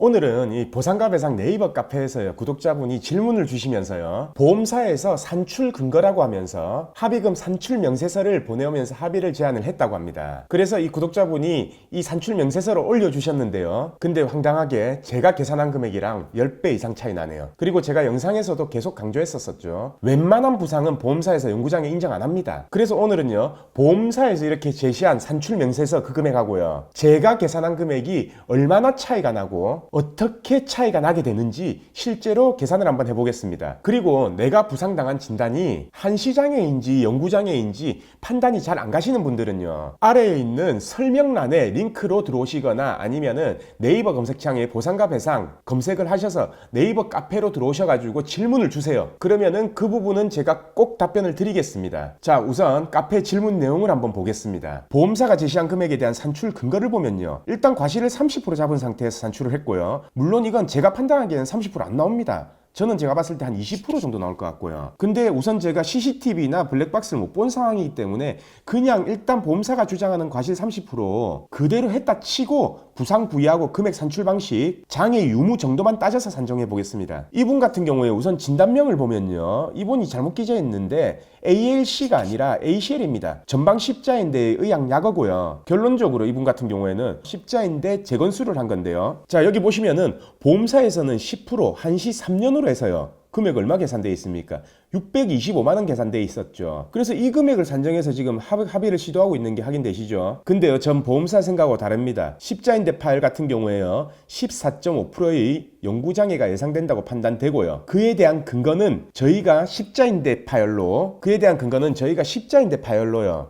오늘은 이 보상과 배상 네이버 카페에서요, 구독자분이 질문을 주시면서요, 보험사에서 산출 근거라고 하면서 합의금 산출 명세서를 보내오면서 합의를 제안을 했다고 합니다. 그래서 이 구독자분이 이 산출 명세서를 올려주셨는데요. 근데 황당하게 제가 계산한 금액이랑 10배 이상 차이 나네요. 그리고 제가 영상에서도 계속 강조했었죠. 웬만한 부상은 보험사에서 연구장에 인정 안 합니다. 그래서 오늘은요, 보험사에서 이렇게 제시한 산출 명세서 그 금액하고요, 제가 계산한 금액이 얼마나 차이가 나고 어떻게 차이가 나게 되는지 실제로 계산을 한번 해보겠습니다. 그리고 내가 부상당한 진단이 한시장애인지 영구장애인지 판단이 잘 안 가시는 분들은요, 아래에 있는 설명란에 링크로 들어오시거나 아니면은 네이버 검색창에 보상과 배상 검색을 하셔서 네이버 카페로 들어오셔가지고 질문을 주세요. 그러면은 그 부분은 제가 꼭 답변을 드리겠습니다. 자, 우선 카페 질문 내용을 한번 보겠습니다. 보험사가 제시한 금액에 대한 산출 근거를 보면요, 일단 과실을 30% 잡은 상태에서 산출을 했고요. 물론 이건 제가 판단하기에는 30% 안 나옵니다. 저는 제가 봤을 때 한 20% 정도 나올 것 같고요. 근데 우선 제가 CCTV나 블랙박스를 못 본 상황이기 때문에 그냥 일단 보험사가 주장하는 과실 30% 그대로 했다 치고 부상 부위하고 금액 산출 방식, 장애 유무 정도만 따져서 산정해 보겠습니다. 이분 같은 경우에 우선 진단명을 보면요, 이분이 잘못 기재해 있는데 ALC가 아니라 ACL입니다. 전방 십자인대의 의학 약어고요. 결론적으로 이분 같은 경우에는 십자인대 재건수를 한 건데요. 자, 여기 보시면은 보험사에서는 10% 한시 3년으로 해서요, 금액 얼마 계산되어 있습니까? 625만 원 계산되어 있었죠. 그래서 이 금액을 산정해서 지금 합의를 시도하고 있는 게 확인되시죠? 근데요, 전 보험사 생각하고 다릅니다. 십자인대 파열 같은 경우에요, 14.5%의 영구장애가 예상된다고 판단되고요. 그에 대한 근거는 저희가 십자인대 파열로요,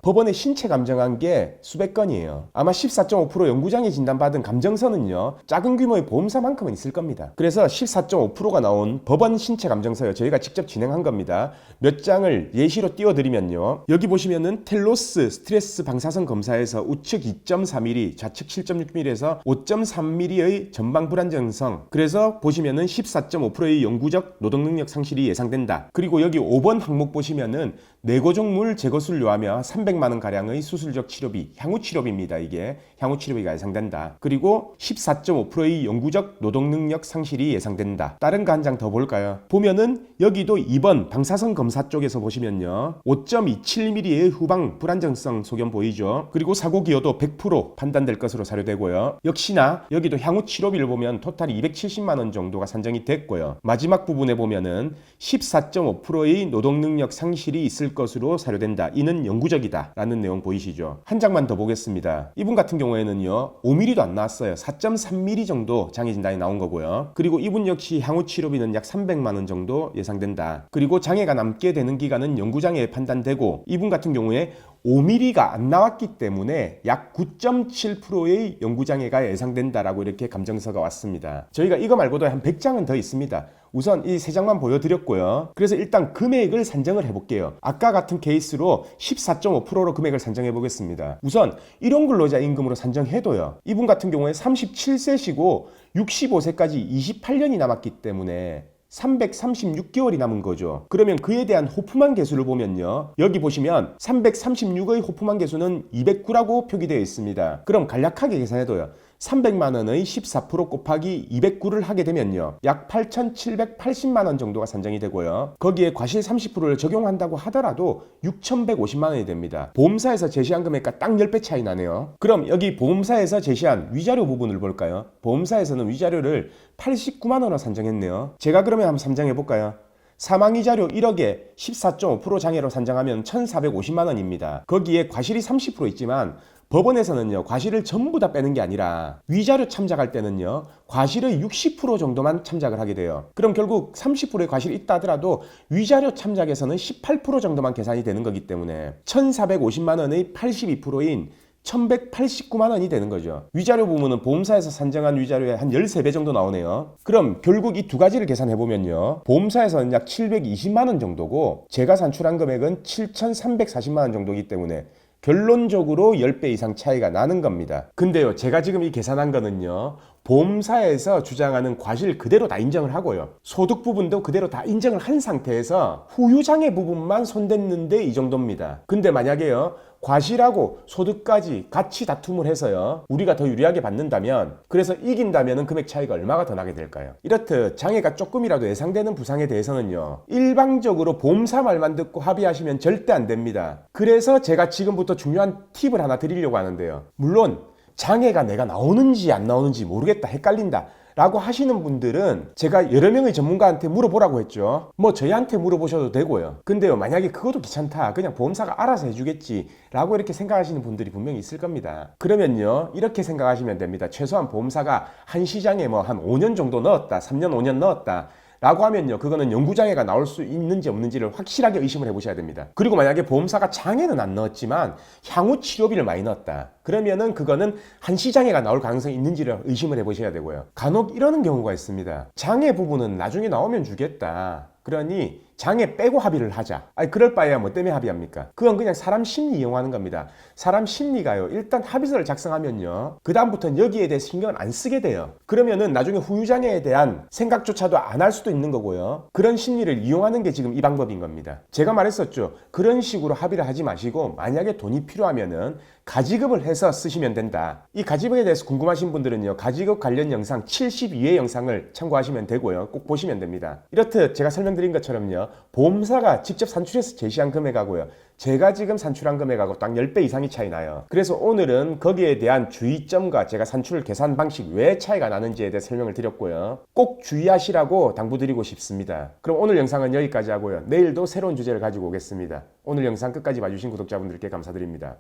법원에 신체 감정한 게 수백 건이에요. 아마 14.5% 영구장애 진단받은 감정서는요, 작은 규모의 보험사만큼은 있을 겁니다. 그래서 14.5%가 나온 법원 신체 감정서요, 저희가 직접 진행한 겁니다. 몇 장을 예시로 띄워드리면요, 여기 보시면은 텔로스 스트레스 방사선 검사에서 우측 2.4mm, 좌측 7.6mm에서 5.3mm의 전방 불안정성, 그래서 보시면은 14.5%의 영구적 노동능력 상실이 예상된다. 그리고 여기 5번 항목 보시면은 뇌고정물 제거술료하며 300만원 가량의 수술적 치료비, 향후치료비입니다. 이게 향후치료비가 예상된다. 그리고 14.5%의 영구적 노동능력 상실이 예상된다. 다른 거 한 장 더 볼까요? 보면은 여기도 2번 방사선 검사 쪽에서 보시면요, 5.27mm의 후방 불안정성 소견 보이죠? 그리고 사고 기여도 100% 판단될 것으로 사료되고요. 역시나 여기도 향후 치료비를 보면 토탈이 270만원 정도가 산정이 됐고요. 마지막 부분에 보면은 14.5%의 노동능력 상실이 있을 것으로 사료된다. 이는 영구적이다 라는 내용 보이시죠? 한 장만 더 보겠습니다. 이분 같은 경우에는요, 5mm도 안 나왔어요. 4.3mm 정도 장애 진단이 나온 거고요. 그리고 이분 역시 향후 치료비는 약 300만원 정도 예상된다. 그리고 장애가 남게 되는 기간은 영구장애에 판단되고, 이분 같은 경우에 5mm가 안 나왔기 때문에 약 9.7%의 영구장애가 예상된다라고 이렇게 감정서가 왔습니다. 저희가 이거 말고도 한 100장은 더 있습니다. 우선 이 3장만 보여드렸고요. 그래서 일단 금액을 산정을 해볼게요. 아까 같은 케이스로 14.5%로 금액을 산정해 보겠습니다. 우선 일용근로자 임금으로 산정해도요, 이분 같은 경우에 37세시고 65세까지 28년이 남았기 때문에 336개월이 남은 거죠. 그러면 그에 대한 호프만 개수를 보면요, 여기 보시면 336의 호프만 개수는 209라고 표기되어 있습니다. 그럼 간략하게 계산해도요, 300만원의 14% 곱하기 209를 하게 되면요, 약 8,780만원 정도가 산정이 되고요. 거기에 과실 30%를 적용한다고 하더라도 6,150만원이 됩니다. 보험사에서 제시한 금액과 딱 10배 차이 나네요. 그럼 여기 보험사에서 제시한 위자료 부분을 볼까요? 보험사에서는 위자료를 89만원으로 산정했네요. 제가 그러면 한번 산정해볼까요? 사망위자료 1억에 14.5% 장애로 산정하면 1,450만원입니다. 거기에 과실이 30% 있지만 법원에서는요, 과실을 전부 다 빼는 게 아니라 위자료 참작할 때는요, 과실의 60% 정도만 참작을 하게 돼요. 그럼 결국 30%의 과실이 있다 하더라도 위자료 참작에서는 18% 정도만 계산이 되는 거기 때문에 1,450만원의 82%인 1,189만원이 되는 거죠. 위자료 부분은 보험사에서 산정한 위자료의 한 13배 정도 나오네요. 그럼 결국 이 두 가지를 계산해보면요, 보험사에서는 약 720만원 정도고 제가 산출한 금액은 7,340만원 정도이기 때문에 결론적으로 10배 이상 차이가 나는 겁니다. 근데요, 제가 지금 이 계산한 거는요, 보험사에서 주장하는 과실 그대로 다 인정을 하고요. 소득 부분도 그대로 다 인정을 한 상태에서 후유장애 부분만 손댔는데 이 정도입니다. 근데 만약에요, 과실하고 소득까지 같이 다툼을 해서요, 우리가 더 유리하게 받는다면, 그래서 이긴다면 금액 차이가 얼마가 더 나게 될까요? 이렇듯 장애가 조금이라도 예상되는 부상에 대해서는요, 일방적으로 보험사 말만 듣고 합의하시면 절대 안 됩니다. 그래서 제가 지금부터 중요한 팁을 하나 드리려고 하는데요. 물론 장애가 내가 나오는지 안 나오는지 모르겠다, 헷갈린다 라고 하시는 분들은 제가 여러 명의 전문가한테 물어보라고 했죠. 뭐 저희한테 물어보셔도 되고요. 근데요, 만약에 그것도 귀찮다, 그냥 보험사가 알아서 해주겠지 라고 이렇게 생각하시는 분들이 분명히 있을 겁니다. 그러면요, 이렇게 생각하시면 됩니다. 최소한 보험사가 한 시장에 뭐 한 5년 정도 넣었다, 3년 5년 넣었다 라고 하면요, 그거는 영구장애가 나올 수 있는지 없는지를 확실하게 의심을 해보셔야 됩니다. 그리고 만약에 보험사가 장애는 안 넣었지만 향후 치료비를 많이 넣었다, 그러면은 그거는 한시장애가 나올 가능성이 있는지를 의심을 해보셔야 되고요. 간혹 이러는 경우가 있습니다. 장애 부분은 나중에 나오면 주겠다, 그러니 장애 빼고 합의를 하자. 아니, 그럴 바에야 뭐 때문에 합의합니까? 그건 그냥 사람 심리 이용하는 겁니다. 사람 심리가요, 일단 합의서를 작성하면요, 그 다음부터는 여기에 대해 신경을 안 쓰게 돼요. 그러면은 나중에 후유장애에 대한 생각조차도 안 할 수도 있는 거고요. 그런 심리를 이용하는 게 지금 이 방법인 겁니다. 제가 말했었죠. 그런 식으로 합의를 하지 마시고, 만약에 돈이 필요하면은 가지급을 해서 쓰시면 된다. 이 가지급에 대해서 궁금하신 분들은요, 가지급 관련 영상 72회 영상을 참고하시면 되고요. 꼭 보시면 됩니다. 이렇듯 제가 설명드린 것처럼요, 보험사가 직접 산출해서 제시한 금액하고요, 제가 지금 산출한 금액하고 딱 10배 이상이 차이 나요. 그래서 오늘은 거기에 대한 주의점과 제가 산출 계산 방식 왜 차이가 나는지에 대해 설명을 드렸고요. 꼭 주의하시라고 당부드리고 싶습니다. 그럼 오늘 영상은 여기까지 하고요. 내일도 새로운 주제를 가지고 오겠습니다. 오늘 영상 끝까지 봐주신 구독자분들께 감사드립니다.